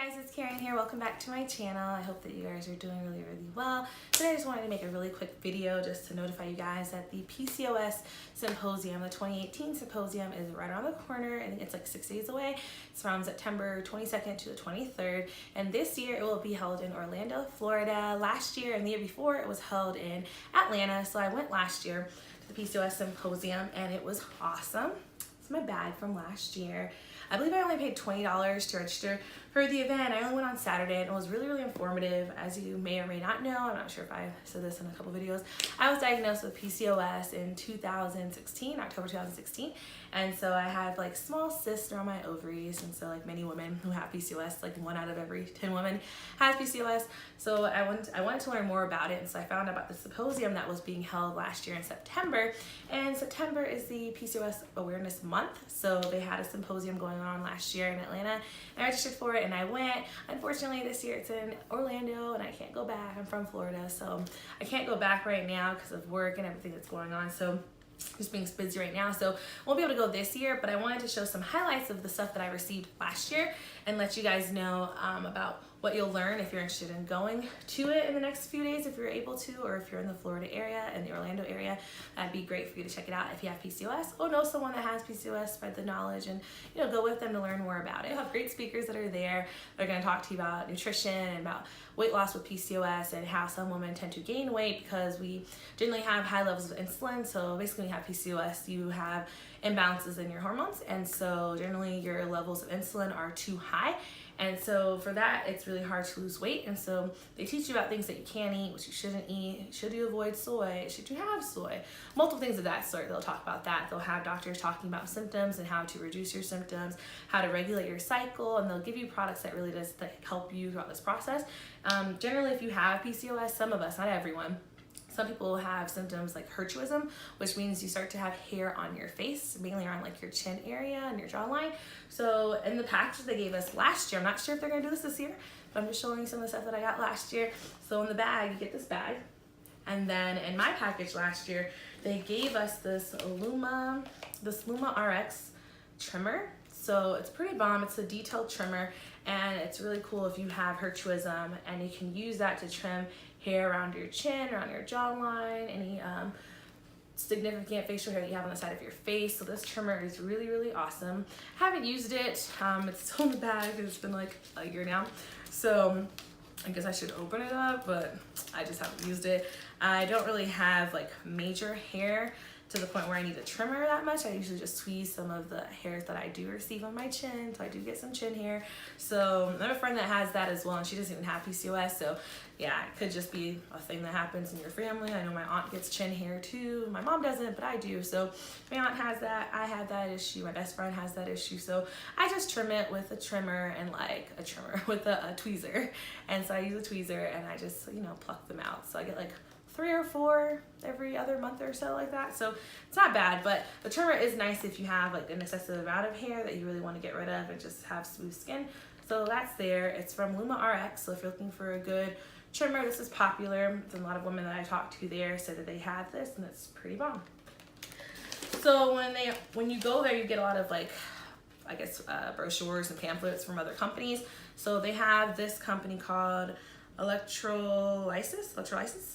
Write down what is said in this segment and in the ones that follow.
Guys, it's Karen here. Welcome back to my channel. I hope that you guys are doing really well. Today I just wanted to make a really quick video just to notify you guys that the PCOS Symposium, the 2018 Symposium, is right around the corner. I think it's like 6 days away. It's from September 22nd to the 23rd, and this year it will be held in Orlando, Florida. Last year and the year before it was held in Atlanta, so I went last year to the PCOS Symposium and it was awesome. It's my bag from last year. I believe I only paid $20 to register for the event. I only went on Saturday and it was really informative. As you may or may not know, I'm not sure if I said this in a couple videos, I was diagnosed with PCOS in 2016, October 2016. And so I had like small cysts around my ovaries. And so like many women who have PCOS, like 1 out of every 10 women has PCOS. So I wanted to learn more about it. And so I found out about the symposium that was being held last year in September. And September is the PCOS Awareness Month. So they had a symposium going on last year in Atlanta. I registered for it and I went. Unfortunately, this year it's in Orlando and I can't go back. I'm from Florida, so I can't go back right now because of work and everything that's going on. So just being busy right now, so won't be able to go this year, but I wanted to show some highlights of the stuff that I received last year and let you guys know about what you'll learn if you're interested in going to it in the next few days, if you're able to, or if you're in the Florida area and the Orlando area. That'd be great for you to check it out if you have PCOS or know someone that has PCOS. Spread the knowledge and go with them to learn more about it. You'll have great speakers that are there. They're going to talk to you about nutrition and about weight loss with PCOS and how some women tend to gain weight because we generally have high levels of insulin. So basically when you have PCOS, you have imbalances in your hormones, and so generally your levels of insulin are too high. And so for that, it's really hard to lose weight. And so they teach you about things that you can eat, what you shouldn't eat. Should you avoid soy? Should you have soy? Multiple things of that sort. They'll talk about that. They'll have doctors talking about symptoms and how to reduce your symptoms, how to regulate your cycle, and they'll give you products that really does help you throughout this process. Generally, if you have PCOS, some of us, not everyone, some people have symptoms like hirsutism, which means you start to have hair on your face, mainly around like your chin area and your jawline. So in the package they gave us last year, I'm not sure if they're gonna do this year, but I'm just showing you some of the stuff that I got last year. So in the bag, you get this bag. And then in my package last year, they gave us this Luma RX trimmer. So it's pretty bomb. It's a detailed trimmer and it's really cool if you have hirsutism, and you can use that to trim hair around your chin, around your jawline, any significant facial hair that you have on the side of your face. So this trimmer is really awesome. Haven't used it. It's still in the bag. It's been like a year now. So I guess I should open it up, but I just haven't used it. I don't really have like major hair to the point where I need a trimmer that much. I usually just tweeze some of the hairs that I do receive on my chin, so I do get some chin hair. So I have a friend that has that as well, and she doesn't even have PCOS, so yeah, it could just be a thing that happens in your family. I know my aunt gets chin hair too. My mom doesn't, but I do. So my aunt has that. I have that issue. My best friend has that issue. So I just trim it with a trimmer and with a tweezer. And so I use a tweezer and I just, pluck them out. So I get like 3 or 4 every other month or so, like that. So it's not bad, but the trimmer is nice if you have like an excessive amount of hair that you really want to get rid of and just have smooth skin. So that's there. It's from Luma RX. So if you're looking for a good trimmer, this is popular. There's a lot of women that I talked to there said that they have this, and it's pretty bomb. So when you go there, you get a lot of like, I guess, brochures and pamphlets from other companies. So they have this company called Electrolysis,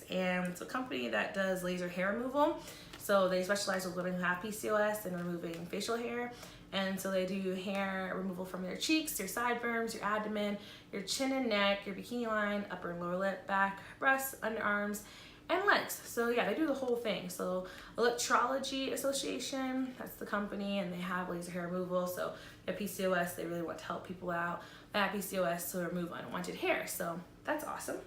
and it's a company that does laser hair removal. So they specialize with women who have PCOS and removing facial hair. And so they do hair removal from your cheeks, your sideburns, your abdomen, your chin and neck, your bikini line, upper and lower lip, back, breasts, underarms, and legs. So yeah, they do the whole thing. So Electrolysis Association, that's the company, and they have laser hair removal. So if you have PCOS, they really want to help people out that have PCOS to remove unwanted hair. So that's awesome.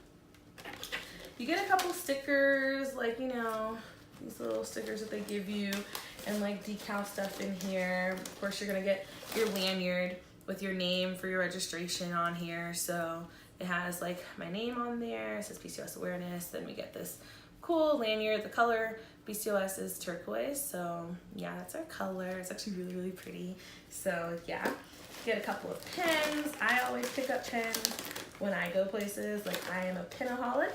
You get a couple stickers, like, these little stickers that they give you, and like decal stuff in here. Of course, you're gonna get your lanyard with your name for your registration on here. So it has like my name on there. It says PCOS Awareness. Then we get this cool lanyard. The color PCOS is turquoise. So yeah, that's our color. It's actually really pretty. So yeah, get a couple of pens. I always pick up pens when I go places. Like, I am a penaholic.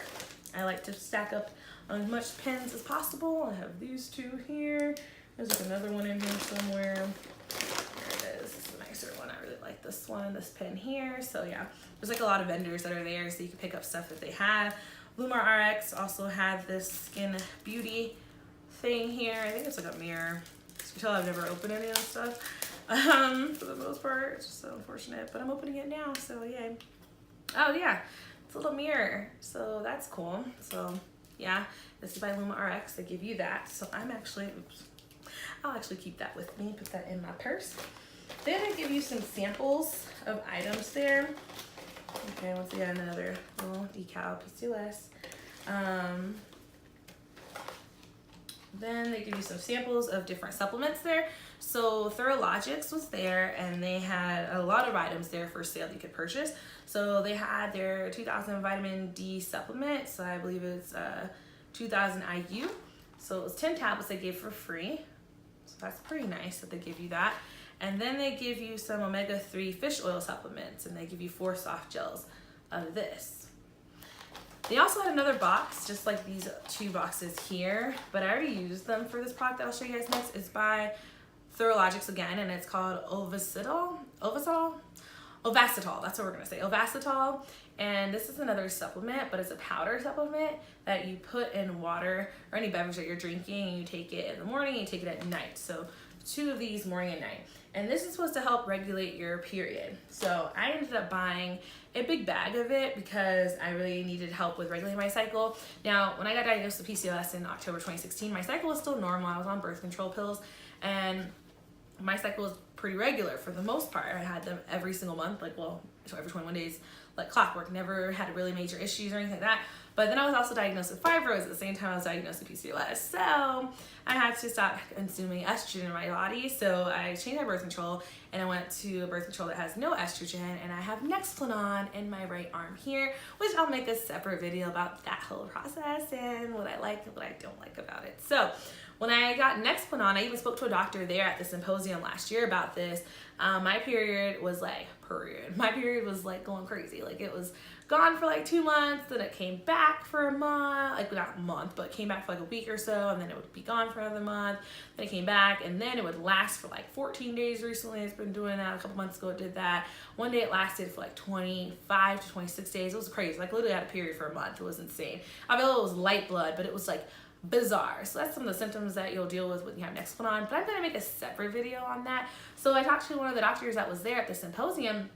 I like to stack up as much pens as possible. I have these 2 here. There's like another one in here somewhere. There it is. It's a nicer one. I really like this one, this pen here. So yeah, there's like a lot of vendors that are there, so you can pick up stuff that they have. Lumar RX also had this Skin Beauty thing here. I think it's like a mirror. You can tell I've never opened any of this stuff for the most part. It's just so unfortunate, but I'm opening it now, so yay. Oh yeah, it's a little mirror, so that's cool. So yeah, this is by Luma RX. They give you that. So I'm actually, I'll actually keep that with me, put that in my purse. Then they give you some samples of items there. Okay, once again, another little decal PCOS. Then they give you some samples of different supplements there. So Thorologics was there, and they had a lot of items there for sale you could purchase. So they had their 2000 vitamin D supplement. So I believe it's 2000 IU. So it was 10 tablets they gave for free. So that's pretty nice that they give you that. And then they give you some omega-3 fish oil supplements, and they give you 4 soft gels of this. They also had another box, just like these 2 boxes here, but I already used them for this product that I'll show you guys next. It's by Thorologics again, and it's called Ovacitol, that's what we're gonna say, Ovacitol. And this is another supplement, but it's a powder supplement that you put in water or any beverage that you're drinking, and you take it in the morning and you take it at night. So 2 of these, morning and night. And this is supposed to help regulate your period. So I ended up buying a big bag of it because I really needed help with regulating my cycle. Now, when I got diagnosed with PCOS in October 2016, my cycle was still normal. I was on birth control pills, and my cycle was pretty regular for the most part. I had them every single month, like, well, so every 21 days, like clockwork. Never had really major issues or anything like that. But then I was also diagnosed with fibroids at the same time I was diagnosed with PCOS. So I had to stop consuming estrogen in my body. So I changed my birth control, and I went to a birth control that has no estrogen, and I have Nexplanon in my right arm here, which I'll make a separate video about that whole process and what I like and what I don't like about it. So when I got Nexplanon, I even spoke to a doctor there at the symposium last year about this. My period was like, my period was like going crazy. Like, it was gone for like 2 months, then it came back for a month, like not a month, but came back for like a week or so, and then it would be gone for another month, then it came back, and then it would last for like 14 days recently. It's been doing that. A couple months ago it did that. One day it lasted for like 25 to 26 days. It was crazy. Like, literally had a period for a month. It was insane. I mean, it was light blood, but it was like bizarre. So that's some of the symptoms that you'll deal with when you have Nexplanon, but I'm going to make a separate video on that. So I talked to one of the doctors that was there at the symposium.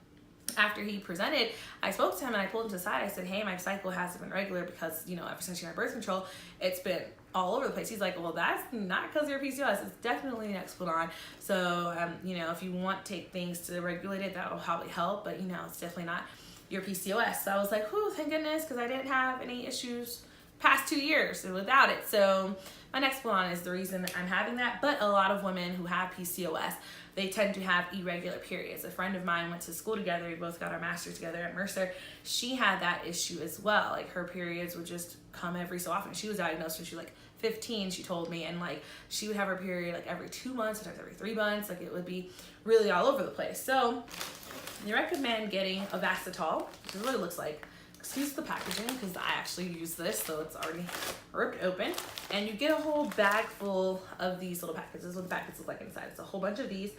After he presented, I spoke to him and I pulled him to the side. I said, hey, my cycle hasn't been regular because, you know, ever since you're on birth control, it's been all over the place. He's like, well, that's not because of your PCOS. It's definitely Nexplanon. So, you know, if you want to take things to regulate it, that will probably help. But, you know, it's definitely not your PCOS. So I was like, whew, thank goodness, because I didn't have any issues past 2 years without it. So my Nexplanon is the reason I'm having that. But a lot of women who have PCOS, they tend to have irregular periods. A friend of mine went to school together. We both got our master's together at Mercer. She had that issue as well. Like, her periods would just come every so often. She was diagnosed when she was like 15, she told me, and like she would have her period like every 2 months, sometimes every 3 months. Like, it would be really all over the place. So they recommend getting Ovacitol, which is what it looks like. Excuse the packaging because I actually use this, so it's already ripped open. And you get a whole bag full of these little packets. This is what the packets look like inside. It's a whole bunch of these,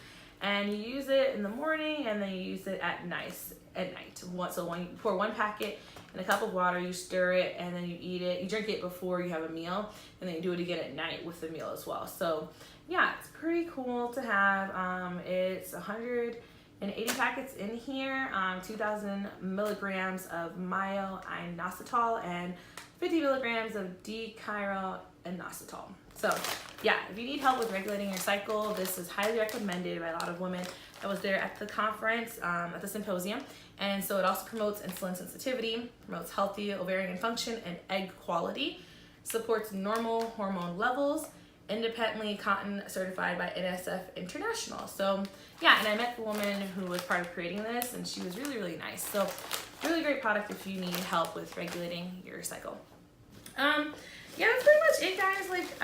and you use it in the morning, and then you use it at night. So when you pour 1 packet in a cup of water, you stir it, and then you eat it. You drink it before you have a meal, and then you do it again at night with the meal as well. So yeah, it's pretty cool to have. It's 180 packets in here, 2,000 milligrams of myo-inositol and 50 milligrams of D-chiroinositol. So yeah, if you need help with regulating your cycle, this is highly recommended by a lot of women that was there at the conference, at the symposium. And so it also promotes insulin sensitivity, promotes healthy ovarian function and egg quality, supports normal hormone levels, independently cotton certified by NSF International. So yeah, and I met the woman who was part of creating this, and she was really, really nice. So really great product if you need help with regulating your cycle. Yeah, that's pretty much it, guys. Like,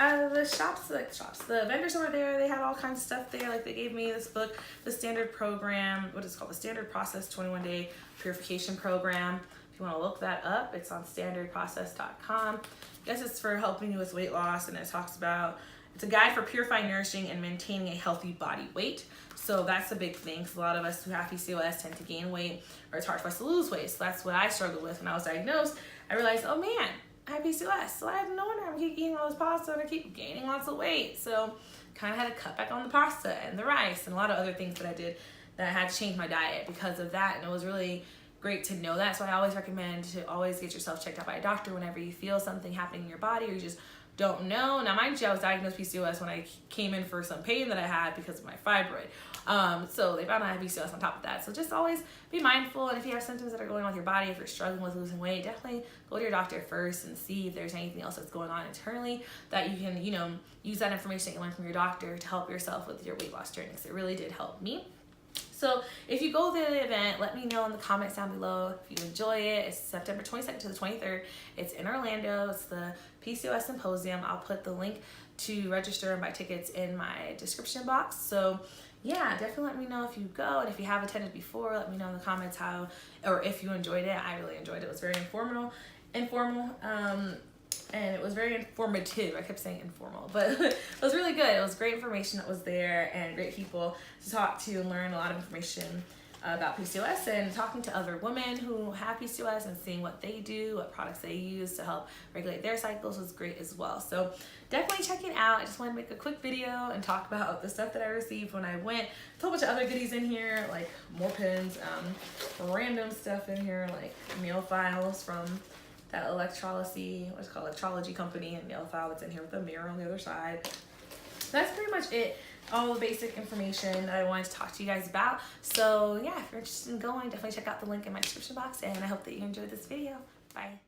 the vendors over there, they had all kinds of stuff there. Like, they gave me this book, the standard program, what is it called? The Standard Process 21-Day Purification Program. If you want to look that up, it's on standardprocess.com. I guess it's for helping you with weight loss, and it talks about it's a guide for purifying, nourishing, and maintaining a healthy body weight. So that's a big thing, because a lot of us who have PCOS tend to gain weight, or it's hard for us to lose weight. So that's what I struggled with when I was diagnosed. I realized, oh man, I have PCOS. So I have no wonder I'm keep eating all this pasta and I keep gaining lots of weight. So kind of had to cut back on the pasta and the rice and a lot of other things that I did, that I had to change my diet because of that. And it was really great to know that. So I always recommend to always get yourself checked out by a doctor whenever you feel something happening in your body or you just don't know. Now, mind you, I was diagnosed PCOS when I came in for some pain that I had because of my fibroid. So they found out I had PCOS on top of that. So just always be mindful. And if you have symptoms that are going on with your body, if you're struggling with losing weight, definitely go to your doctor first and see if there's anything else that's going on internally that you can, use that information that you learned from your doctor to help yourself with your weight loss journey. Because it really did help me. So if you go to the event, let me know in the comments down below if you enjoy it. It's September 22nd to the 23rd. It's in Orlando. It's the PCOS Symposium. I'll put the link to register and buy tickets in my description box. So yeah, definitely let me know if you go. And if you have attended before, let me know in the comments how, or if you enjoyed it. I really enjoyed it. It was very informal. And it was very informative. I kept saying informal, but it was really good. It was great information that was there and great people to talk to and learn a lot of information about PCOS, and talking to other women who have PCOS and seeing what they do, what products they use to help regulate their cycles was great as well. So definitely check it out. I just wanted to make a quick video and talk about the stuff that I received when I went. A whole bunch of other goodies in here, like more pins, random stuff in here, like nail files from that electrology company, and nail file that's in here with a mirror on the other side. That's pretty much it. All the basic information that I wanted to talk to you guys about. So yeah, if you're interested in going, definitely check out the link in my description box, and I hope that you enjoyed this video. Bye.